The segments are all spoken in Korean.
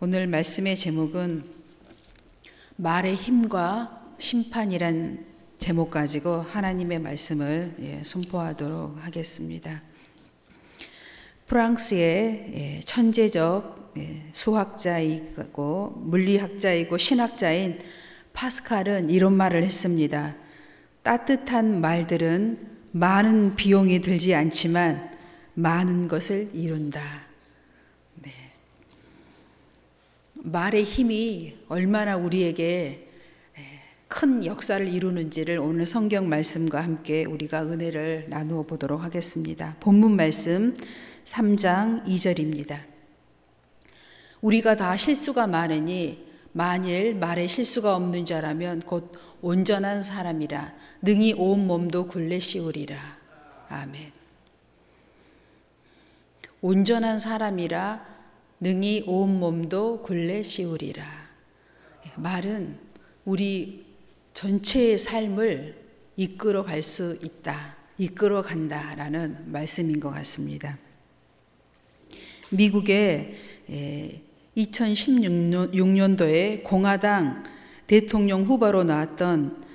오늘 말씀의 제목은 말의 힘과 심판이란 제목 가지고 하나님의 말씀을 선포하도록 하겠습니다. 프랑스의 천재적 수학자이고 물리학자이고 신학자인 파스칼은 이런 말을 했습니다. 따뜻한 말들은 많은 비용이 들지 않지만 많은 것을 이룬다. 말의 힘이 얼마나 우리에게 큰 역사를 이루는지를 오늘 성경 말씀과 함께 우리가 은혜를 나누어 보도록 하겠습니다. 본문 말씀 3장 2절입니다. 우리가 다 실수가 많으니 만일 말에 실수가 없는 자라면 곧 온전한 사람이라 능히 온 몸도 굴레 씌우리라. 아멘. 온전한 사람이라 능히 온 몸도 굴레 씌우리라. 말은 우리 전체의 삶을 이끌어 갈 수 있다, 이끌어 간다라는 말씀인 것 같습니다. 미국의 2016년도에 공화당 대통령 후보로 나왔던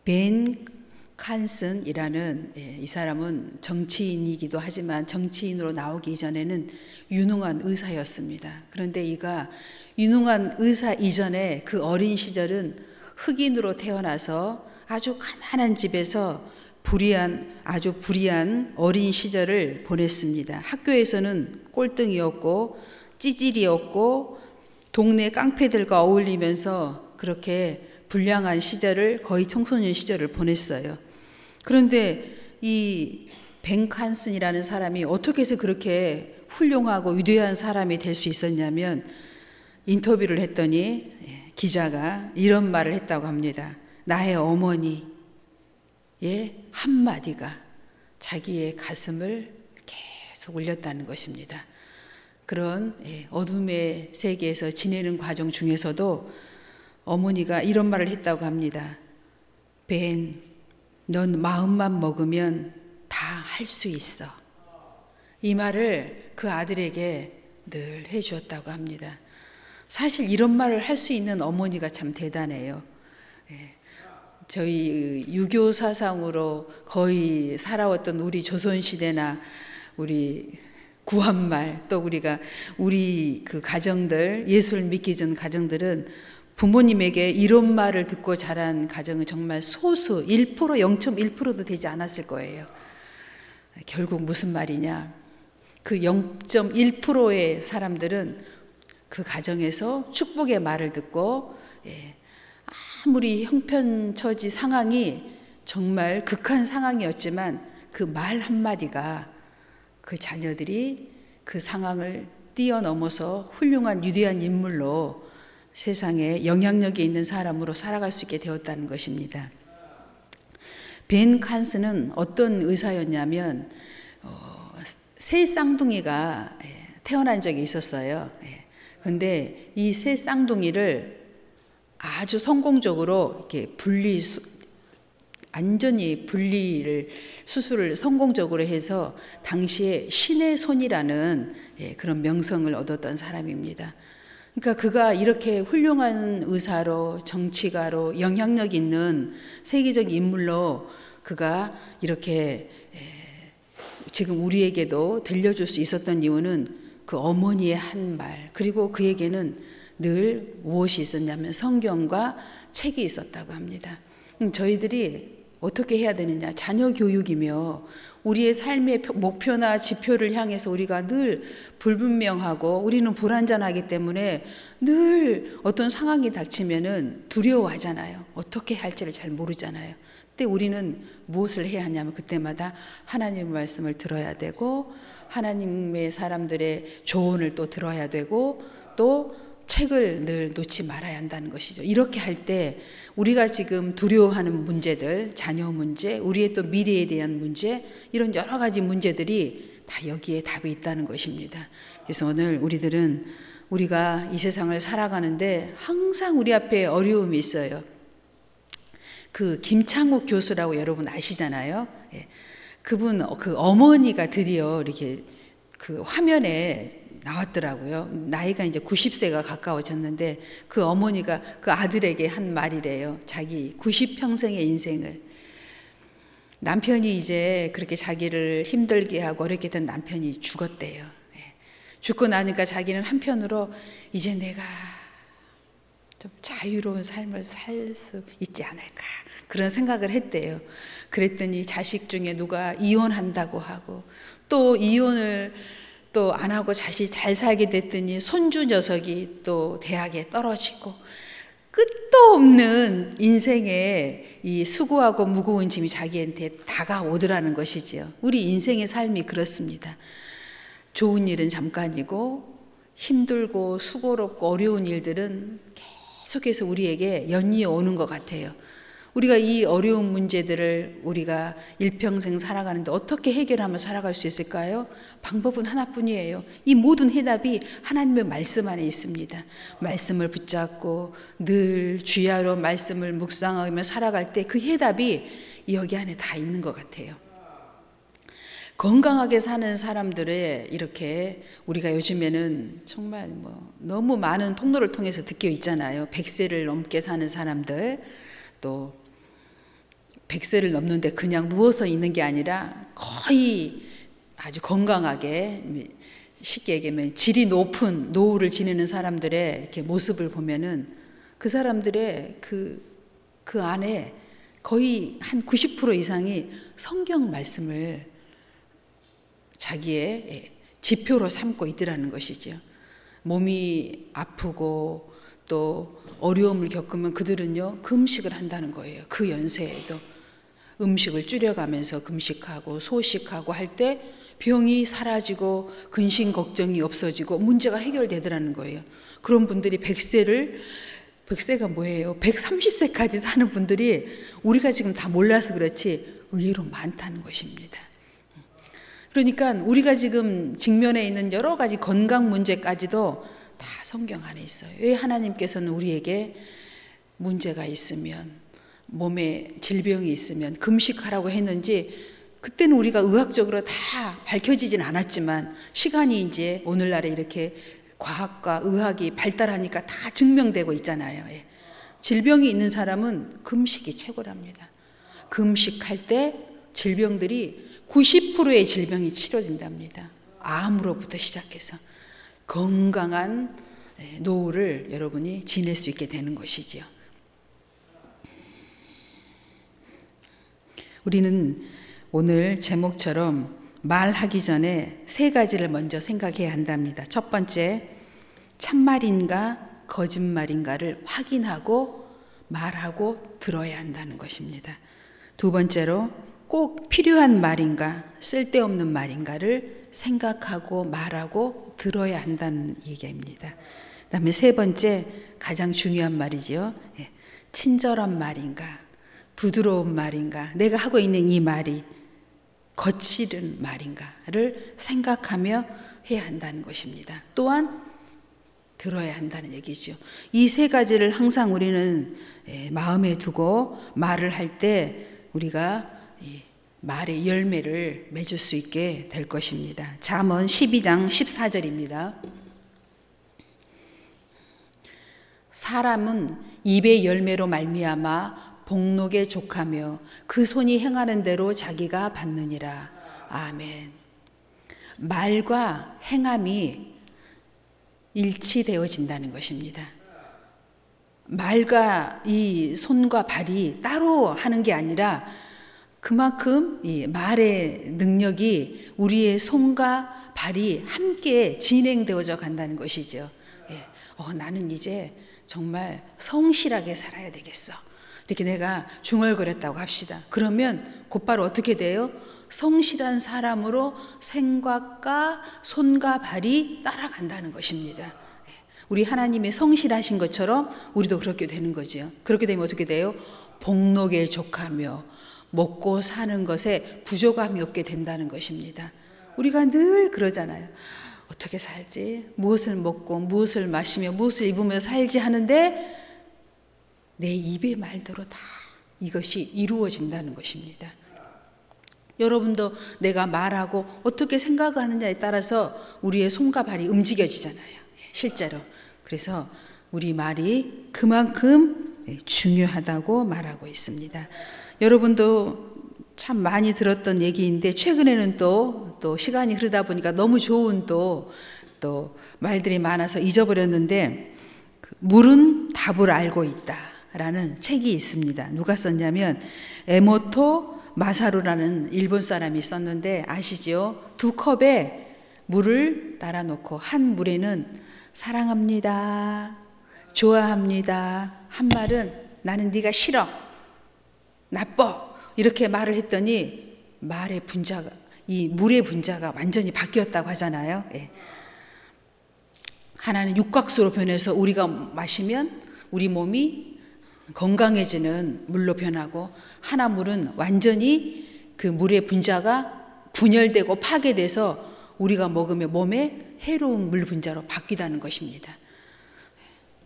벤 칸슨이라는 이 사람은 정치인이기도 하지만 정치인으로 나오기 이전에는 유능한 의사였습니다. 그런데 이가 유능한 의사 이전에 그 어린 시절은 흑인으로 태어나서 아주 가난한 집에서 아주 불의한 어린 시절을 보냈습니다. 학교에서는 꼴등이었고 찌질이었고 동네 깡패들과 어울리면서 그렇게 불량한 시절을 거의 청소년 시절을 보냈어요. 그런데 이 벤 칸슨이라는 사람이 어떻게 해서 그렇게 훌륭하고 위대한 사람이 될 수 있었냐면 인터뷰를 했더니 기자가 이런 말을 했다고 합니다. 나의 어머니의 한마디가 자기의 가슴을 계속 울렸다는 것입니다. 그런 어둠의 세계에서 지내는 과정 중에서도 어머니가 이런 말을 했다고 합니다. 벤, 넌 마음만 먹으면 다 할 수 있어. 이 말을 그 아들에게 늘 해주었다고 합니다. 사실 이런 말을 할 수 있는 어머니가 참 대단해요. 저희 유교 사상으로 거의 살아왔던 우리 조선시대나 우리 구한말 또 우리 그 가정들 예술 믿기 전 가정들은 부모님에게 이런 말을 듣고 자란 가정은 정말 소수 1% 0.1%도 되지 않았을 거예요. 결국 무슨 말이냐? 그 0.1%의 사람들은 그 가정에서 축복의 말을 듣고 아무리 형편처지 상황이 정말 극한 상황이었지만 그 말 한마디가 그 자녀들이 그 상황을 뛰어넘어서 훌륭한 위대한 인물로 세상에 영향력이 있는 사람으로 살아갈 수 있게 되었다는 것입니다. 벤 칸슨은 어떤 의사였냐면 새 쌍둥이가 태어난 적이 있었어요. 그런데 이 새 쌍둥이를 아주 성공적으로 이렇게 완전히 분리를 수술을 성공적으로 해서 당시에 신의 손이라는 그런 명성을 얻었던 사람입니다. 그러니까 그가 이렇게 훌륭한 의사로 정치가로 영향력 있는 세계적 인물로 그가 이렇게 지금 우리에게도 들려줄 수 있었던 이유는 그 어머니의 한 말, 그리고 그에게는 늘 무엇이 있었냐면 성경과 책이 있었다고 합니다. 저희들이 어떻게 해야 되느냐? 자녀 교육이며 우리의 삶의 목표나 지표를 향해서 우리가 늘 불분명하고 우리는 불안전하기 때문에 늘 어떤 상황이 닥치면은 두려워하잖아요. 어떻게 할지를 잘 모르잖아요. 그때 우리는 무엇을 해야 하냐면 그때마다 하나님의 말씀을 들어야 되고 하나님의 사람들의 조언을 또 들어야 되고 또 책을 늘 놓지 말아야 한다는 것이죠. 이렇게 할 때 우리가 지금 두려워하는 문제들, 자녀 문제, 우리의 또 미래에 대한 문제, 이런 여러 가지 문제들이 다 여기에 답이 있다는 것입니다. 그래서 오늘 우리가 이 세상을 살아가는데 항상 우리 앞에 어려움이 있어요. 그 김창욱 교수라고 여러분 아시잖아요. 그분 그 어머니가 드디어 이렇게 그 화면에 나왔더라고요. 나이가 이제 90세가 가까워졌는데 그 어머니가 그 아들에게 한 말이래요. 자기 90평생의 인생을. 남편이 이제 그렇게 자기를 힘들게 하고 어렵게 된 남편이 죽었대요. 죽고 나니까 자기는 한편으로 이제 내가 좀 자유로운 삶을 살 수 있지 않을까 그런 생각을 했대요. 그랬더니 자식 중에 누가 이혼한다고 하고 또 이혼을 또 안 하고 자식 잘 살게 됐더니 손주 녀석이 또 대학에 떨어지고 끝도 없는 인생의 이 수고하고 무거운 짐이 자기한테 다가오더라는 것이지요. 우리 인생의 삶이 그렇습니다. 좋은 일은 잠깐이고 힘들고 수고롭고 어려운 일들은 계속해서 우리에게 연이어 오는 것 같아요. 우리가 이 어려운 문제들을 우리가 일평생 살아가는데 어떻게 해결하며 살아갈 수 있을까요? 방법은 하나뿐이에요. 이 모든 해답이 하나님의 말씀 안에 있습니다. 말씀을 붙잡고 늘 주야로 말씀을 묵상하며 살아갈 때 그 해답이 여기 안에 다 있는 것 같아요. 건강하게 사는 사람들의 이렇게 우리가 요즘에는 정말 너무 많은 통로를 통해서 듣고 있잖아요. 100세를 넘게 사는 사람들, 또 100세를 넘는데 그냥 누워서 있는 게 아니라 거의 아주 건강하게, 쉽게 얘기하면 질이 높은 노후를 지내는 사람들의 이렇게 모습을 보면은 그 사람들의 그 안에 거의 한 90% 이상이 성경 말씀을 자기의 지표로 삼고 있더라는 것이죠. 몸이 아프고 또 어려움을 겪으면 그들은요 금식을 한다는 거예요. 그 연세에도 음식을 줄여가면서 금식하고 소식하고 할 때 병이 사라지고 근심 걱정이 없어지고 문제가 해결되더라는 거예요. 그런 분들이 100세가 뭐예요? 130세까지 사는 분들이 우리가 지금 다 몰라서 그렇지 의외로 많다는 것입니다. 그러니까 우리가 지금 직면해 있는 여러 가지 건강 문제까지도 다 성경 안에 있어요. 왜 하나님께서는 우리에게 문제가 있으면, 몸에 질병이 있으면 금식하라고 했는지, 그때는 우리가 의학적으로 다 밝혀지진 않았지만 시간이 이제 오늘날에 이렇게 과학과 의학이 발달하니까 다 증명되고 있잖아요. 질병이 있는 사람은 금식이 최고랍니다. 금식할 때 질병들이 90%의 질병이 치료된답니다. 암으로부터 시작해서 건강한 노후를 여러분이 지낼 수 있게 되는 것이지요. 우리는 오늘 제목처럼 말하기 전에 세 가지를 먼저 생각해야 한답니다. 첫 번째, 참말인가 거짓말인가를 확인하고 말하고 들어야 한다는 것입니다. 두 번째로, 꼭 필요한 말인가 쓸데없는 말인가를 생각하고 말하고 들어야 한다는 얘기입니다. 그다음에 세 번째, 가장 중요한 말이죠. 친절한 말인가 부드러운 말인가, 내가 하고 있는 이 말이 거칠은 말인가를 생각하며 해야 한다는 것입니다. 또한 들어야 한다는 얘기죠. 이 세 가지를 항상 우리는 마음에 두고 말을 할 때 우리가 말의 열매를 맺을 수 있게 될 것입니다. 잠언 12장 14절입니다. 사람은 입의 열매로 말미암아 복록에 족하며 그 손이 행하는 대로 자기가 받느니라. 아멘. 말과 행함이 일치되어진다는 것입니다. 말과 이 손과 발이 따로 하는 게 아니라 그만큼 이 말의 능력이 우리의 손과 발이 함께 진행되어져 간다는 것이죠. 나는 이제 정말 성실하게 살아야 되겠어. 이렇게 내가 중얼거렸다고 합시다. 그러면 곧바로 어떻게 돼요? 성실한 사람으로 생각과 손과 발이 따라간다는 것입니다. 우리 하나님이 성실하신 것처럼 우리도 그렇게 되는 거죠. 그렇게 되면 어떻게 돼요? 복록에 족하며 먹고 사는 것에 부족함이 없게 된다는 것입니다. 우리가 늘 그러잖아요. 어떻게 살지? 무엇을 먹고 무엇을 마시며 무엇을 입으며 살지 하는데 내 입의 말대로 다 이것이 이루어진다는 것입니다. 여러분도 내가 말하고 어떻게 생각하느냐에 따라서 우리의 손과 발이 움직여지잖아요. 실제로. 그래서 우리 말이 그만큼 중요하다고 말하고 있습니다. 여러분도 참 많이 들었던 얘기인데 최근에는 또 시간이 흐르다 보니까 너무 좋은 또 말들이 많아서 잊어버렸는데 물은 답을 알고 있다라는 책이 있습니다. 누가 썼냐면 에모토 마사루라는 일본 사람이 썼는데 아시죠? 2컵에 물을 따라 놓고 한 물에는 사랑합니다, 좋아합니다, 한 말은 나는 네가 싫어, 나빠 이렇게 말을 했더니 말의 분자가 이 물의 분자가 완전히 바뀌었다고 하잖아요. 예. 하나는 육각수로 변해서 우리가 마시면 우리 몸이 건강해지는 물로 변하고 하나 물은 완전히 그 물의 분자가 분열되고 파괴돼서 우리가 먹으면 몸에 해로운 물 분자로 바뀌다는 것입니다.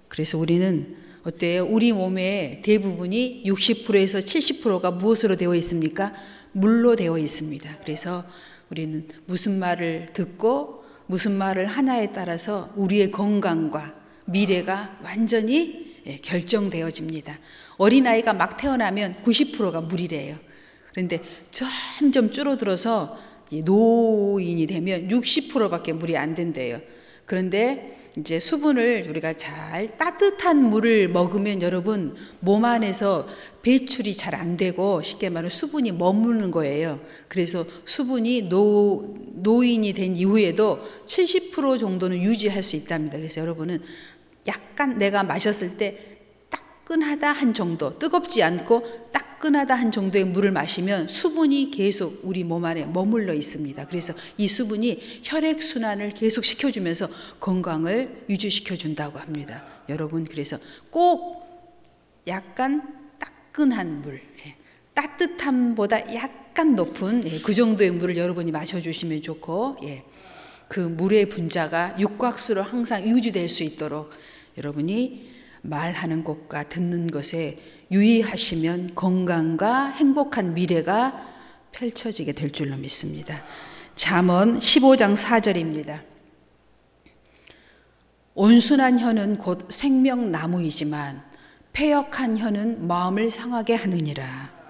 그래서 우리는 어때요? 우리 몸의 대부분이 60%에서 70%가 무엇으로 되어 있습니까? 물로 되어 있습니다. 그래서 우리는 무슨 말을 듣고 무슨 말을 하냐에 따라서 우리의 건강과 미래가 완전히 결정되어집니다. 어린아이가 막 태어나면 90%가 물이래요. 그런데 점점 줄어들어서 노인이 되면 60%밖에 물이 안 된대요. 그런데 이제 수분을 우리가 잘 따뜻한 물을 먹으면 여러분 몸 안에서 배출이 잘 안 되고 쉽게 말하면 수분이 머무는 거예요. 그래서 수분이 노인이 된 이후에도 70% 정도는 유지할 수 있답니다. 그래서 여러분은 약간 내가 마셨을 때 따끈하다 한 정도, 뜨겁지 않고 따끈하다 한 정도의 물을 마시면 수분이 계속 우리 몸 안에 머물러 있습니다. 그래서 이 수분이 혈액순환을 계속 시켜주면서 건강을 유지시켜 준다고 합니다. 여러분, 그래서 꼭 약간 따끈한 물, 따뜻함보다 약간 높은 그 정도의 물을 여러분이 마셔주시면 좋고, 그 물의 분자가 육각수로 항상 유지될 수 있도록 여러분이 말하는 것과 듣는 것에 유의하시면 건강과 행복한 미래가 펼쳐지게 될 줄로 믿습니다. 잠언 15장 4절입니다. 온순한 혀는 곧 생명나무이지만 패역한 혀는 마음을 상하게 하느니라.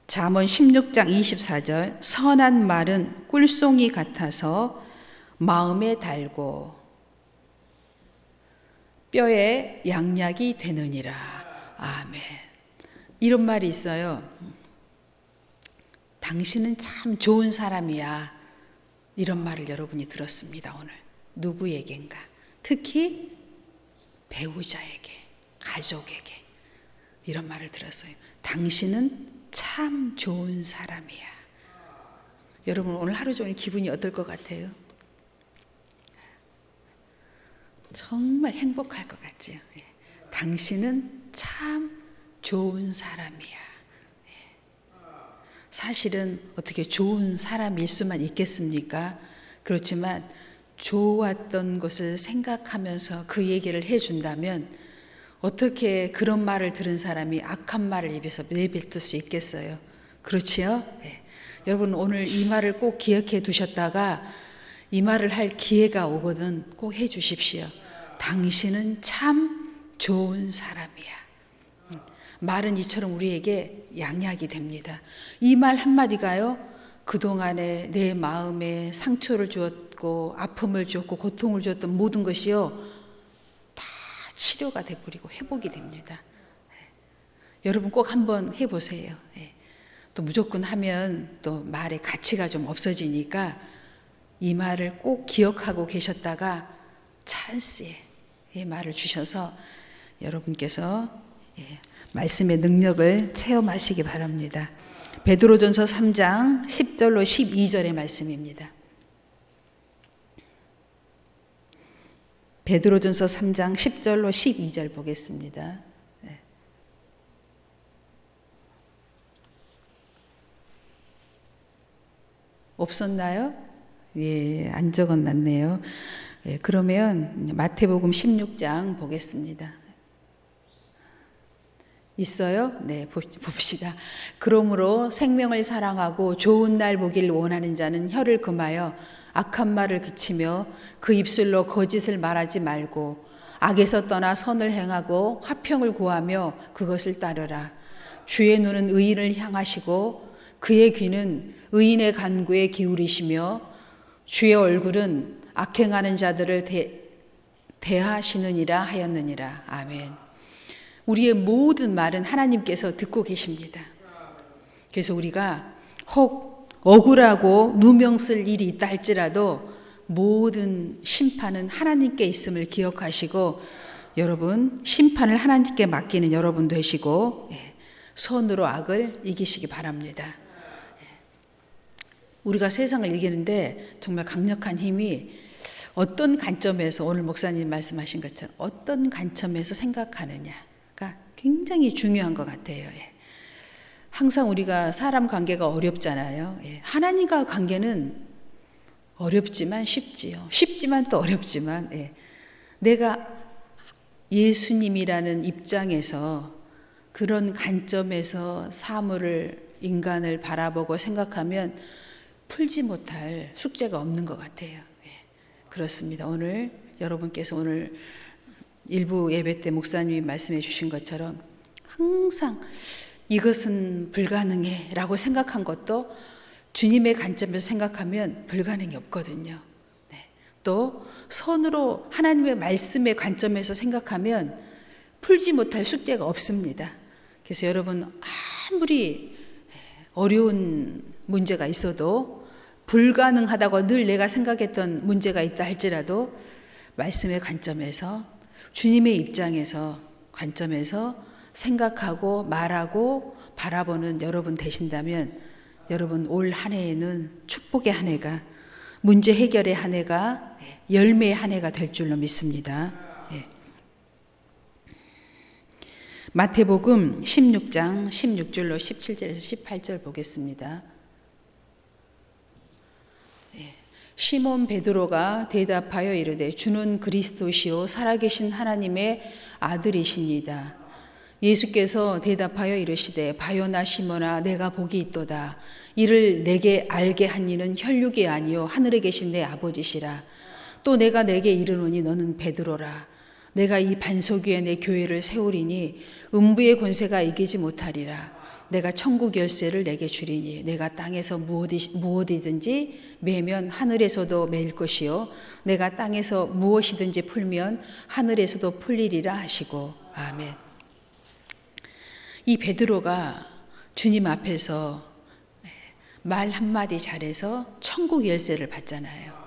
잠언 16장 24절 선한 말은 꿀송이 같아서 마음에 달고 뼈에 양약이 되느니라. 아멘. 이런 말이 있어요. 당신은 참 좋은 사람이야. 이런 말을 여러분이 들었습니다. 오늘 누구에겐가? 특히 배우자에게, 가족에게 이런 말을 들었어요. 당신은 참 좋은 사람이야. 여러분 오늘 하루 종일 기분이 어떨 것 같아요? 정말 행복할 것 같죠. 당신은 참 좋은 사람이야. 사실은 어떻게 좋은 사람일 수만 있겠습니까? 그렇지만 좋았던 것을 생각하면서 그 얘기를 해준다면 어떻게 그런 말을 들은 사람이 악한 말을 입에서 내뱉을 수 있겠어요? 그렇지요? 여러분 오늘 이 말을 꼭 기억해 두셨다가 이 말을 할 기회가 오거든 꼭 해 주십시오. 당신은 참 좋은 사람이야. 말은 이처럼 우리에게 양약이 됩니다. 이 말 한마디가요, 그동안에 내 마음에 상처를 주었고 아픔을 주었고 고통을 주었던 모든 것이요 다 치료가 돼버리고 회복이 됩니다. 여러분 꼭 한번 해보세요. 또 무조건 하면 또 말의 가치가 좀 없어지니까 이 말을 꼭 기억하고 계셨다가 찬스에 이 말을 주셔서 여러분께서 말씀의 능력을 체험하시기 바랍니다. 베드로전서 3장 10절로 12절의 말씀입니다. 베드로전서 3장 10절로 12절 보겠습니다. 없었나요? 안 적어놨네요. 그러면 마태복음 16장 보겠습니다. 있어요? 네, 봅시다. 그러므로 생명을 사랑하고 좋은 날 보길 원하는 자는 혀를 금하여 악한 말을 그치며 그 입술로 거짓을 말하지 말고 악에서 떠나 선을 행하고 화평을 구하며 그것을 따르라. 주의 눈은 의인을 향하시고 그의 귀는 의인의 간구에 기울이시며 주의 얼굴은 악행하는 자들을 대하시느니라 하였느니라. 아멘. 우리의 모든 말은 하나님께서 듣고 계십니다. 그래서 우리가 혹 억울하고 누명 쓸 일이 있다 할지라도 모든 심판은 하나님께 있음을 기억하시고 여러분 심판을 하나님께 맡기는 여러분 되시고 선으로 악을 이기시기 바랍니다. 우리가 세상을 이기는데 정말 강력한 힘이 어떤 관점에서 오늘 목사님 말씀하신 것처럼 어떤 관점에서 생각하느냐가 굉장히 중요한 것 같아요. 항상 우리가 사람 관계가 어렵잖아요. 하나님과 관계는 어렵지만 쉽지요. 쉽지만 또 어렵지만 내가 예수님이라는 입장에서 그런 관점에서 사물을 인간을 바라보고 생각하면 풀지 못할 숙제가 없는 것 같아요. 그렇습니다. 오늘 여러분께서 오늘 일부 예배 때 목사님이 말씀해 주신 것처럼 항상 이것은 불가능해 라고 생각한 것도 주님의 관점에서 생각하면 불가능이 없거든요. 또 선으로 하나님의 말씀의 관점에서 생각하면 풀지 못할 숙제가 없습니다. 그래서 여러분 아무리 어려운 문제가 있어도 불가능하다고 늘 내가 생각했던 문제가 있다 할지라도 말씀의 관점에서 주님의 입장에서 관점에서 생각하고 말하고 바라보는 여러분 되신다면 여러분 올 한 해에는 축복의 한 해가 문제 해결의 한 해가 열매의 한 해가 될 줄로 믿습니다. 마태복음 16장 16절로 17절에서 18절 보겠습니다. 시몬 베드로가 대답하여 이르되 주는 그리스도시요 살아계신 하나님의 아들이시니이다. 예수께서 대답하여 이르시되 바요나 시몬아 내가 복이 있도다. 이를 내게 알게 한 이는 혈육이 아니요 하늘에 계신 내 아버지시라. 또 내가 내게 이르노니 너는 베드로라. 내가 이 반석 위에 내 교회를 세우리니 음부의 권세가 이기지 못하리라. 내가 천국 열쇠를 내게 주리니 내가 땅에서 무엇이든지 매면 하늘에서도 매일 것이요 내가 땅에서 무엇이든지 풀면 하늘에서도 풀리리라 하시고. 아멘. 이 베드로가 주님 앞에서 말 한마디 잘해서 천국 열쇠를 받잖아요.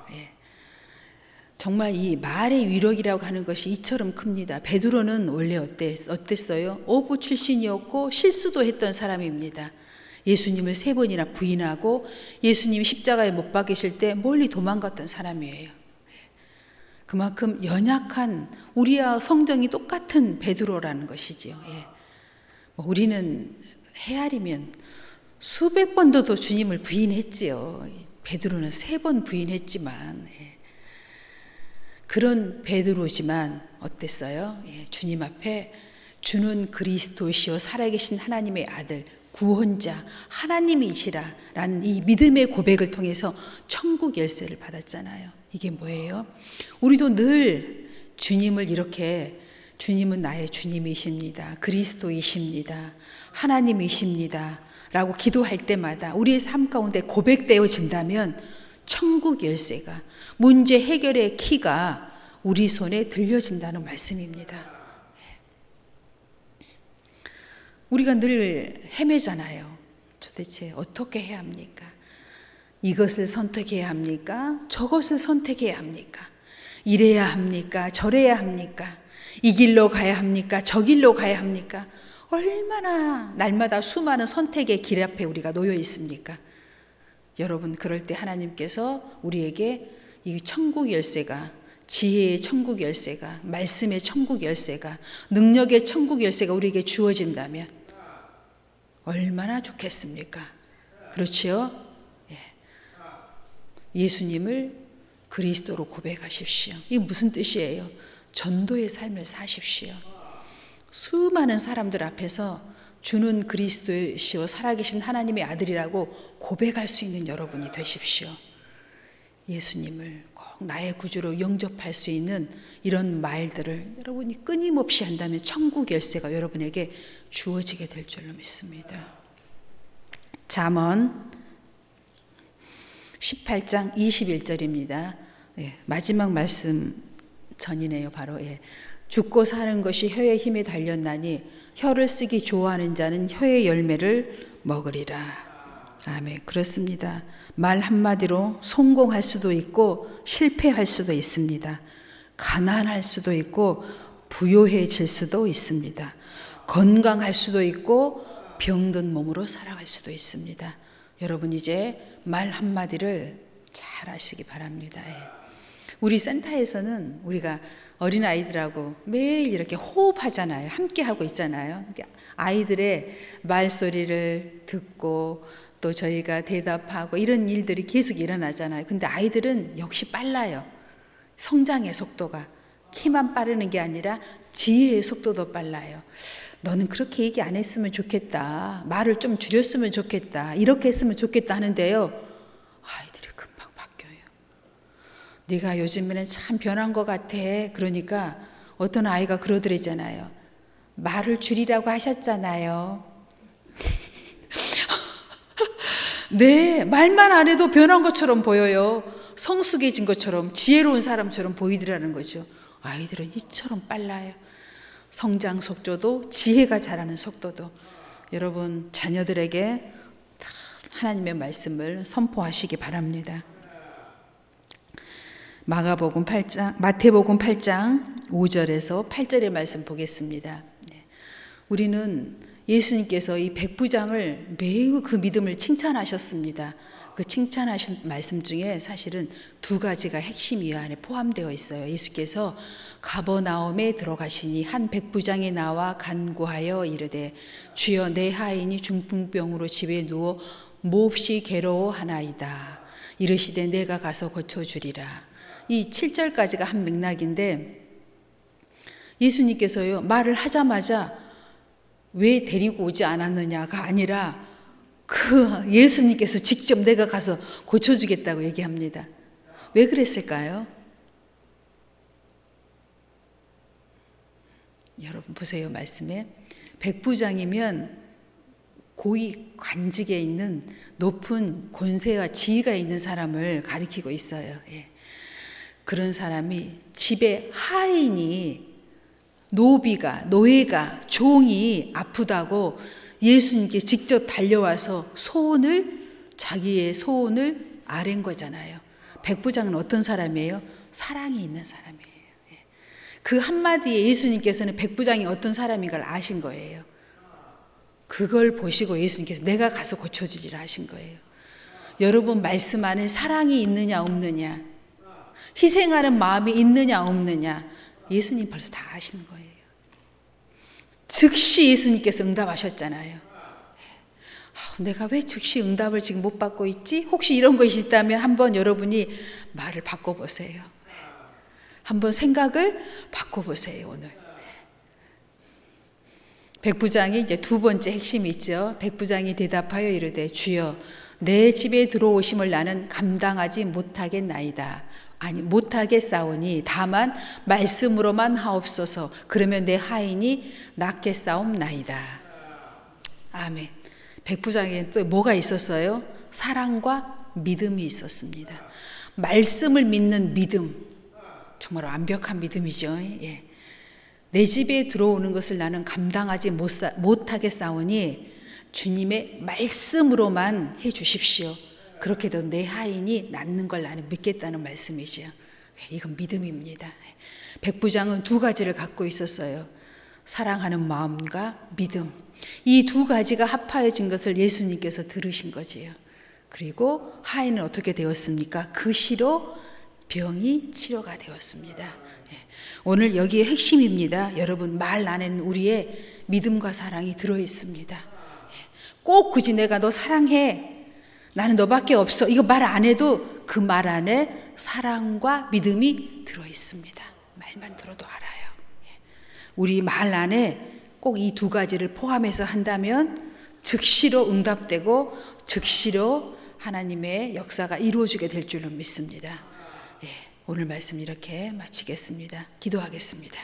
정말 이 말의 위력이라고 하는 것이 이처럼 큽니다. 베드로는 원래 어땠어요? 어부 출신이었고 실수도 했던 사람입니다. 예수님을 3번이나 부인하고 예수님이 십자가에 못 박이실 때 멀리 도망갔던 사람이에요. 그만큼 연약한 우리와 성정이 똑같은 베드로라는 것이지요. 우리는 헤아리면 수백 번도 더 주님을 부인했지요. 베드로는 3번 부인했지만 그런 베드로지만 어땠어요? 주님 앞에 주는 그리스도시요 살아계신 하나님의 아들 구원자 하나님이시라라는 이 믿음의 고백을 통해서 천국 열쇠를 받았잖아요. 이게 뭐예요? 우리도 늘 주님을 이렇게 주님은 나의 주님이십니다. 그리스도이십니다. 하나님이십니다. 라고 기도할 때마다 우리의 삶 가운데 고백되어진다면 천국 열쇠가 문제 해결의 키가 우리 손에 들려진다는 말씀입니다. 우리가 늘 헤매잖아요. 도대체 어떻게 해야 합니까? 이것을 선택해야 합니까? 저것을 선택해야 합니까? 이래야 합니까? 저래야 합니까? 이 길로 가야 합니까? 저 길로 가야 합니까? 얼마나 날마다 수많은 선택의 길 앞에 우리가 놓여 있습니까? 여러분 그럴 때 하나님께서 우리에게 이 천국 열쇠가 지혜의 천국 열쇠가 말씀의 천국 열쇠가 능력의 천국 열쇠가 우리에게 주어진다면 얼마나 좋겠습니까? 그렇지요? 예수님을 그리스도로 고백하십시오. 이게 무슨 뜻이에요? 전도의 삶을 사십시오. 수많은 사람들 앞에서 주는 그리스도시요 살아계신 하나님의 아들이라고 고백할 수 있는 여러분이 되십시오. 예수님을 꼭 나의 구주로 영접할 수 있는 이런 말들을 여러분이 끊임없이 한다면 천국 열쇠가 여러분에게 주어지게 될 줄로 믿습니다. 잠언 18장 21절입니다. 마지막 말씀 전이네요. 바로 죽고 사는 것이 혀의 힘에 달렸나니 혀를 쓰기 좋아하는 자는 혀의 열매를 먹으리라. 아멘. 그렇습니다. 말 한마디로 성공할 수도 있고 실패할 수도 있습니다. 가난할 수도 있고 부요해질 수도 있습니다. 건강할 수도 있고 병든 몸으로 살아갈 수도 있습니다. 여러분 이제 말 한마디를 잘 아시기 바랍니다. 우리 센터에서는 우리가 어린아이들하고 매일 이렇게 호흡하잖아요. 함께 하고 있잖아요. 아이들의 말소리를 듣고 또 저희가 대답하고 이런 일들이 계속 일어나잖아요. 근데 아이들은 역시 빨라요. 성장의 속도가. 키만 빠르는 게 아니라 지혜의 속도도 빨라요. 너는 그렇게 얘기 안 했으면 좋겠다. 말을 좀 줄였으면 좋겠다. 이렇게 했으면 좋겠다 하는데요. 아이들이 금방 바뀌어요. 네가 요즘에는 참 변한 것 같아. 그러니까 어떤 아이가 그러더랬잖아요. 말을 줄이라고 하셨잖아요. 네, 말만 안 해도 변한 것처럼 보여요. 성숙해진 것처럼 지혜로운 사람처럼 보이더라는 거죠. 아이들은 이처럼 빨라요. 성장 속도도 지혜가 자라는 속도도. 여러분 자녀들에게 하나님의 말씀을 선포하시기 바랍니다. 마태복음 8장 5절에서 8절의 말씀 보겠습니다. 우리는 예수님께서 이 백부장을 매우 그 믿음을 칭찬하셨습니다. 그 칭찬하신 말씀 중에 사실은 두 가지가 핵심이 이 안에 포함되어 있어요. 예수께서 가버나움에 들어가시니 한 백부장이 나와 간구하여 이르되 주여 내 하인이 중풍병으로 집에 누워 몹시 괴로워하나이다. 이르시되 내가 가서 고쳐주리라. 이 7절까지가 한 맥락인데 예수님께서요 말을 하자마자 왜 데리고 오지 않았느냐가 아니라 그 예수님께서 직접 내가 가서 고쳐주겠다고 얘기합니다. 왜 그랬을까요? 여러분 보세요 말씀에 백부장이면 고위 관직에 있는 높은 권세와 지위가 있는 사람을 가리키고 있어요. 그런 사람이 집에 하인이 노예가 종이 아프다고 예수님께 직접 달려와서 자기의 소원을 아랜 거잖아요. 백부장은 어떤 사람이에요? 사랑이 있는 사람이에요. 그 한마디에 예수님께서는 백부장이 어떤 사람인 걸 아신 거예요. 그걸 보시고 예수님께서 내가 가서 고쳐주리라 하신 거예요. 여러분 말씀 안에 사랑이 있느냐 없느냐, 희생하는 마음이 있느냐 없느냐, 예수님 벌써 다 아시는 거예요. 즉시 예수님께서 응답하셨잖아요. 내가 왜 즉시 응답을 지금 못 받고 있지? 혹시 이런 것이 있다면 한번 여러분이 말을 바꿔보세요. 한번 생각을 바꿔보세요. 오늘 백부장이 이제 두 번째 핵심이 있죠. 백부장이 대답하여 이르되 주여 내 집에 들어오심을 나는 감당하지 못하겠나이다. 아니 못하겠사오니 다만 말씀으로만 하옵소서. 그러면 내 하인이 낫게 싸움나이다. 아멘. 백부장에는 또 뭐가 있었어요? 사랑과 믿음이 있었습니다. 말씀을 믿는 믿음, 정말 완벽한 믿음이죠. 내 집에 들어오는 것을 나는 감당하지 못하겠사오니 주님의 말씀으로만 해 주십시오. 그렇게 해도 내 하인이 낫는 걸 나는 믿겠다는 말씀이죠. 이건 믿음입니다. 백부장은 두 가지를 갖고 있었어요. 사랑하는 마음과 믿음. 이 두 가지가 합하여진 것을 예수님께서 들으신 거지요. 그리고 하인은 어떻게 되었습니까? 그 시로 병이 치료가 되었습니다. 오늘 여기에 핵심입니다. 여러분 말 안에는 우리의 믿음과 사랑이 들어있습니다. 꼭 굳이 내가 너 사랑해, 나는 너밖에 없어, 이거 말 안 해도 그 말 안에 사랑과 믿음이 들어있습니다. 말만 들어도 알아요. 우리 말 안에 꼭 이 두 가지를 포함해서 한다면 즉시로 응답되고 즉시로 하나님의 역사가 이루어지게 될 줄로 믿습니다. 예, 오늘 말씀 이렇게 마치겠습니다. 기도하겠습니다.